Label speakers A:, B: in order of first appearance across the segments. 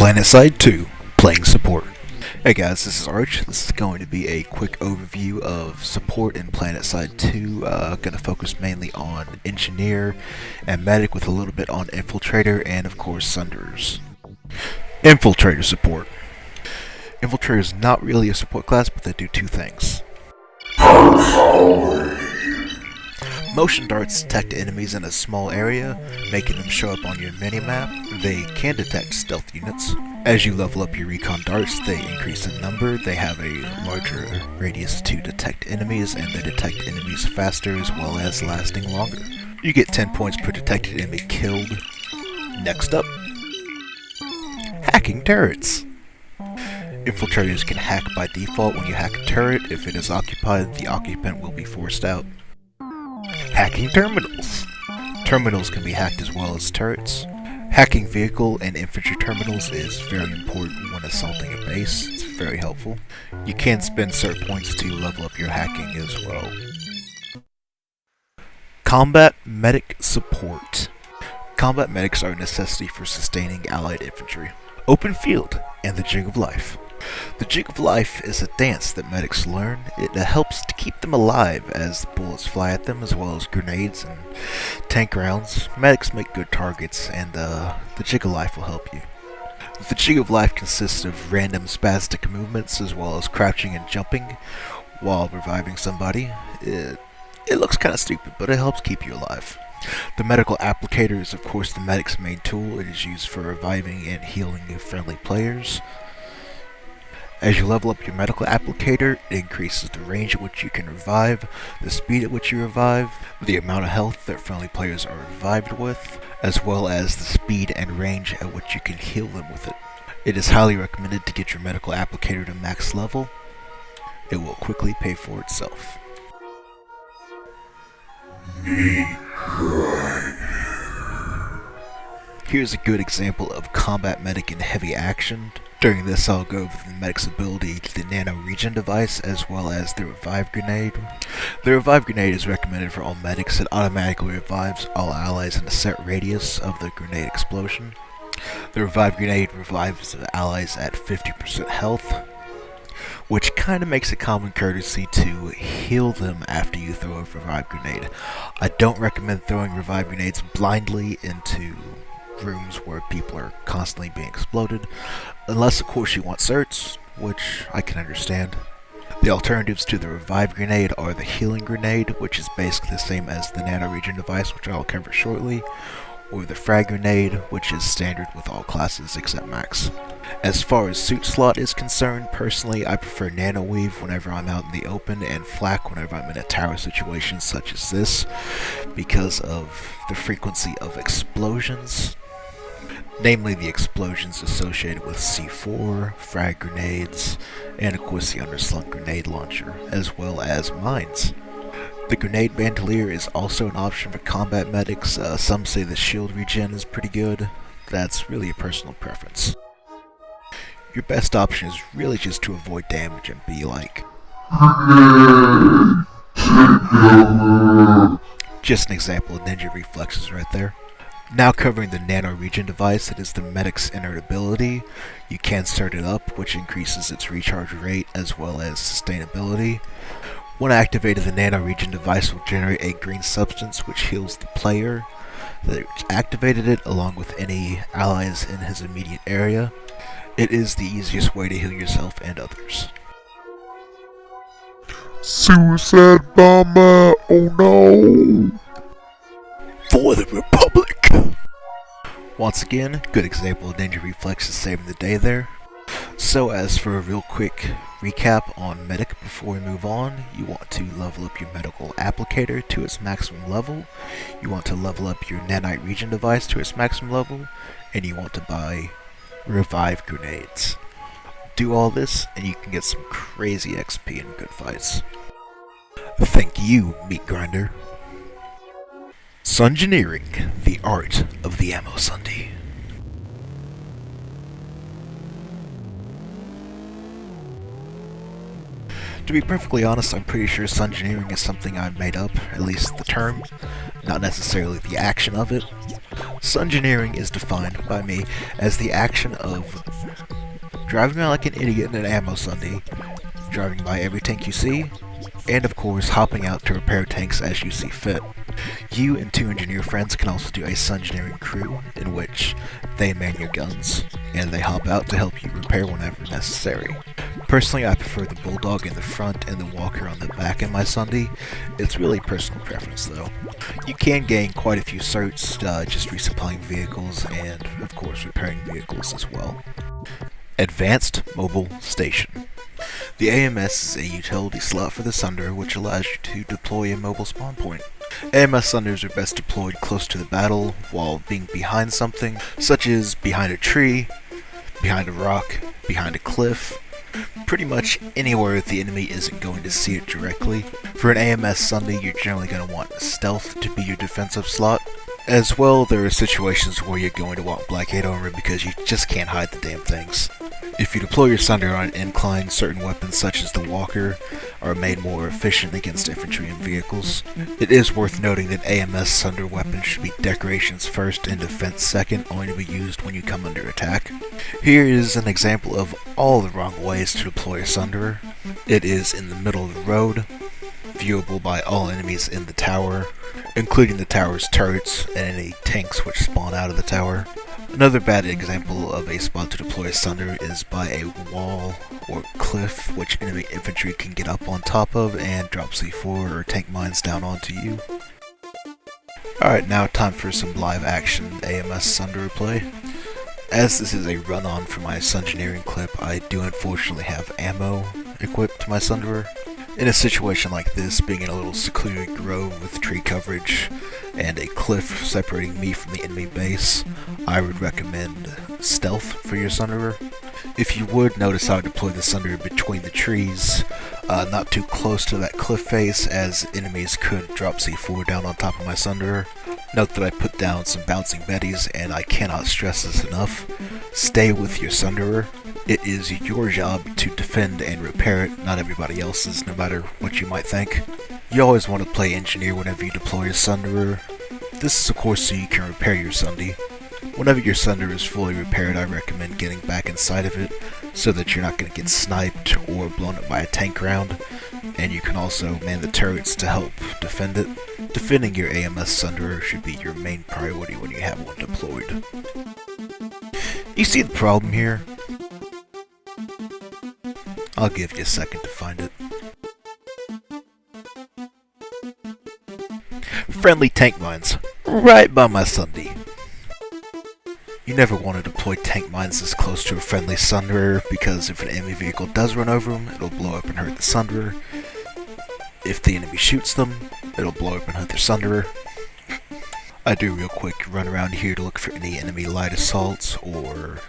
A: Planetside 2, playing support. Hey guys, this is Arch. This is going to be a quick overview of support in Planetside 2. Going to focus mainly on Engineer and Medic with a little bit on Infiltrator and of course Sundereers. Infiltrator support. Infiltrator is not really a support class, but they do two things. Motion darts detect enemies in a small area, making them show up on your minimap. They can detect stealth units. As you level up your recon darts, they increase in number. They have a larger radius to detect enemies, and they detect enemies faster as well as lasting longer. You get 10 points per detected enemy killed. Next up, hacking turrets. Infiltrators can hack by default. When you hack a turret, if it is occupied, the occupant will be forced out. Hacking terminals. Terminals can be hacked as well as turrets. Hacking vehicle and infantry terminals is very important when assaulting a base. It's very helpful. You can spend cert points to level up your hacking as well. Combat medic support. Combat medics are a necessity for sustaining allied infantry. Open field and the jig of life. The jig of life is a dance that medics learn. It helps to keep them alive as bullets fly at them, as well as grenades and tank rounds. Medics make good targets, and the jig of life will help you. The jig of life consists of random spastic movements, as well as crouching and jumping while reviving somebody. It looks kind of stupid, but it helps keep you alive. The medical applicator is of course the medic's main tool. It is used for reviving and healing friendly players. As you level up your medical applicator, it increases the range at which you can revive, the speed at which you revive, the amount of health that friendly players are revived with, as well as the speed and range at which you can heal them with it. It is highly recommended to get your medical applicator to max level. It will quickly pay for itself. Here's a good example of combat medic in heavy action. During this, I'll go over the medic's ability to the nano regen device as well as the revive grenade. The revive grenade is recommended for all medics. It automatically revives all allies in a set radius of the grenade explosion. The revive grenade revives the allies at 50% health, which kind of makes it common courtesy to heal them after you throw a revive grenade. I don't recommend throwing revive grenades blindly into rooms where people are constantly being exploded, unless of course you want certs, which I can understand. The alternatives to the revive grenade are the healing grenade, which is basically the same as the nano regen device, which I'll cover shortly, or the frag grenade, which is standard with all classes except max. As far as suit slot is concerned, personally I prefer nano weave whenever I'm out in the open and flak whenever I'm in a tower situation such as this, because of the frequency of explosions. Namely the explosions associated with C4, frag grenades, and of course the underslung grenade launcher, as well as mines. The grenade bandolier is also an option for combat medics. Some say the shield regen is pretty good. That's really a personal preference. Your best option is really just to avoid damage and be like, just an example of ninja reflexes right there. Now covering the nano regen device, it is the medic's inert ability. You can start it up, which increases its recharge rate as well as sustainability. When activated, the nano regen device will generate a green substance which heals the player that activated it along with any allies in his immediate area. It is the easiest way to heal yourself and others.
B: Suicide bomber, oh no!
A: For the Republic! Once again, good example of ninja reflexes saving the day there. So as for a real quick recap on medic before we move on, you want to level up your medical applicator to its maximum level, you want to level up your nanite regen device to its maximum level, and you want to buy revive grenades. Do all this and you can get some crazy XP and good fights. Thank you, meat grinder. Sundereering, the art of the ammo Sunday. To be perfectly honest, I'm pretty sure Sundereering is something I made up, at least the term, not necessarily the action of it. Sundereering is defined by me as the action of driving around like an idiot in an ammo Sunday, driving by every tank you see, and of course hopping out to repair tanks as you see fit. You and 2 engineer friends can also do a Sundereering crew, in which they man your guns, and they hop out to help you repair whenever necessary. Personally, I prefer the Bulldog in the front and the Walker on the back in my Sunday. It's really personal preference though. You can gain quite a few certs just resupplying vehicles and of course repairing vehicles as well. Advanced Mobile Station. The AMS is a utility slot for the Sundereer which allows you to deploy a mobile spawn point. AMS Sundereers are best deployed close to the battle while being behind something, such as behind a tree, behind a rock, behind a cliff, pretty much anywhere the enemy isn't going to see it directly. For an AMS Sunday, you're generally going to want stealth to be your defensive slot. As well, there are situations where you're going to want blockade armor because you just can't hide the damn things. If you deploy your Sundereer on an incline, certain weapons such as the Walker are made more efficient against infantry and vehicles. It is worth noting that AMS Sundereer weapons should be decorations first and defense second, only to be used when you come under attack. Here is an example of all the wrong ways to deploy a Sundereer. It is in the middle of the road, viewable by all enemies in the tower, including the tower's turrets and any tanks which spawn out of the tower. Another bad example of a spot to deploy a Sundereer is by a wall or cliff which enemy infantry can get up on top of and drop C4 or tank mines down onto you. Alright, now time for some live action AMS Sundereer play. As this is a run-on for my Sundereering clip, I do unfortunately have ammo equipped to my Sundereer. In a situation like this, being in a little secluded grove with tree coverage and a cliff separating me from the enemy base, I would recommend stealth for your Sundereer. If you would, notice how I deploy the Sundereer between the trees, not too close to that cliff face, as enemies could drop C4 down on top of my Sundereer. Note that I put down some bouncing betties, and I cannot stress this enough. Stay with your Sundereer. It is your job to defend and repair it, not everybody else's, no matter what you might think. You always want to play engineer whenever you deploy a Sundereer. This is of course so you can repair your Sunday. Whenever your Sundereer is fully repaired, I recommend getting back inside of it so that you're not going to get sniped or blown up by a tank round, and you can also man the turrets to help defend it. Defending your AMS Sundereer should be your main priority when you have one deployed. You see the problem here? I'll give you a second to find it. Friendly tank mines, right by my Sunday. You never want to deploy tank mines this close to a friendly Sundereer, because if an enemy vehicle does run over them, it'll blow up and hurt the Sundereer. If the enemy shoots them, it'll blow up and hurt their Sundereer. I do a real quick run around here to look for any enemy light assaults or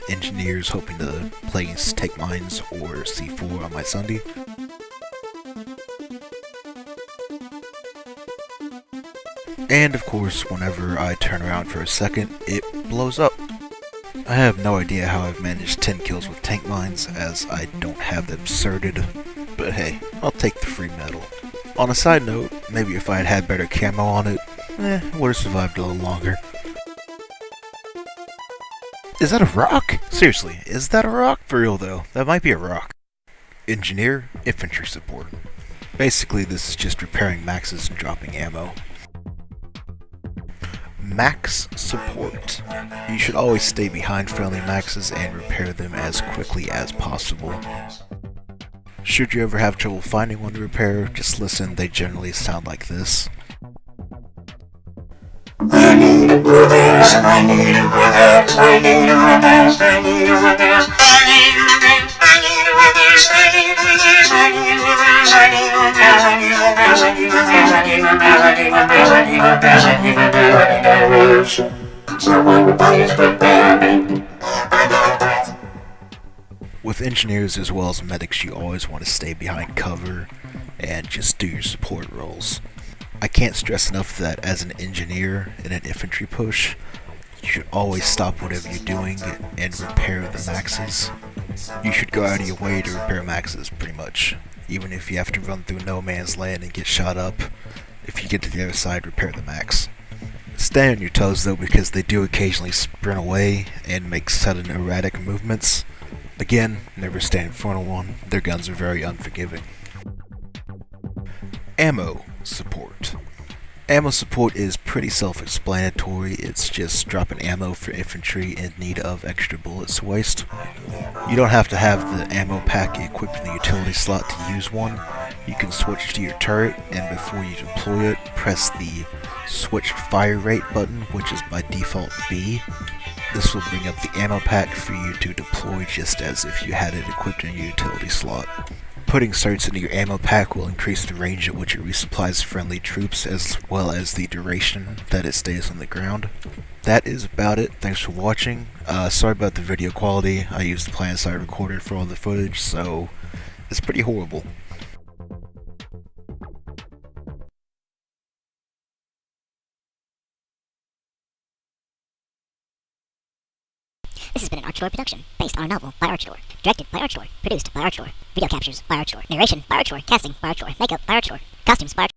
A: engineers hoping to place tank mines or C4 on my Sunday. And of course, whenever I turn around for a second, it blows up. I have no idea how I've managed 10 kills with tank mines, as I don't have them certed, but hey, I'll take the free medal. On a side note, maybe if I had had better camo on it, would have survived a little longer. Is that a rock? Seriously, is that a rock? For real though, that might be a rock. Engineer, infantry support. Basically, this is just repairing maxes and dropping ammo. Max support. You should always stay behind friendly maxes and repair them as quickly as possible. Should you ever have trouble finding one to repair, just listen, they generally sound like this.
C: I need repairs, I need repairs, I need repairs, I need repairs, I need repairs, I need repairs, I need repairs, I need repairs, I need repairs, I need repairs, I need repairs, I need repairs, I need repairs, I need repairs, I need repairs, I need repairs. Someone please prepare me.
A: With engineers as well as medics, you always want to stay behind cover and just do your support roles. I can't stress enough that as an engineer in an infantry push, you should always stop whatever you're doing and repair the maxes. You should go out of your way to repair maxes, pretty much. Even if you have to run through no man's land and get shot up, if you get to the other side, repair the max. Stay on your toes though, because they do occasionally sprint away and make sudden erratic movements. Again, never stand in front of one. Their guns are very unforgiving. Ammo support. Ammo support is pretty self-explanatory. It's just dropping ammo for infantry in need of extra bullets to waste. You don't have to have the ammo pack equipped in the utility slot to use one. You can switch to your turret, and before you deploy it, press the switch fire rate button, which is by default B. This will bring up the ammo pack for you to deploy just as if you had it equipped in your utility slot. Putting certs into your ammo pack will increase the range at which it resupplies friendly troops, as well as the duration that it stays on the ground. That is about it. Thanks for watching. Sorry about the video quality. I used the Planetside recorder for all the footage, so it's pretty horrible.
D: This has been an Archdoor production, based on a novel by Archdoor, directed by Archdoor, produced by Archdoor, video captures by Archdoor, narration by Archdoor, casting by Archdoor, makeup by Archdoor, costumes by Archdoor.